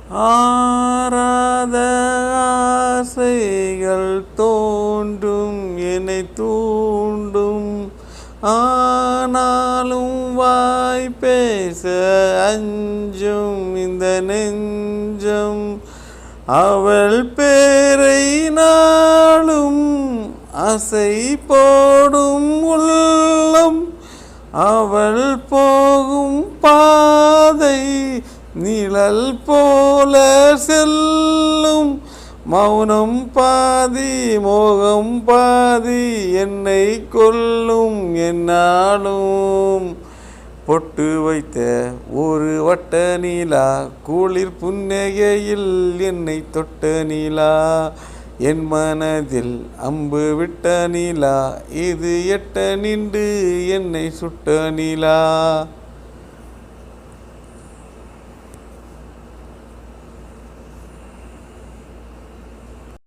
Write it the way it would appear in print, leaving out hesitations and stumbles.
ஆராத ஆசைகள் தோன்றும் என்னை தூண்டும், ஆனாலும் வாய் பேச அஞ்சும் இந்த நெஞ்சம். அவள் பேரை நாளும் அசை போடும் உள்ளம், அவள் போகும் பாதை நிழல் போல செல்லும். மௌனம் பாதி மோகம் பாதி என்னை கொல்லும் என்னாலும். பொட்டு வைத்த ஒரு வட்ட நீலா குளிர் புன்னகையில் என்னை தொட்ட நீலா, என் மனதில் அம்பு விட்ட நீலா இது எட்ட நின்று என்னை சுட்ட நீலா.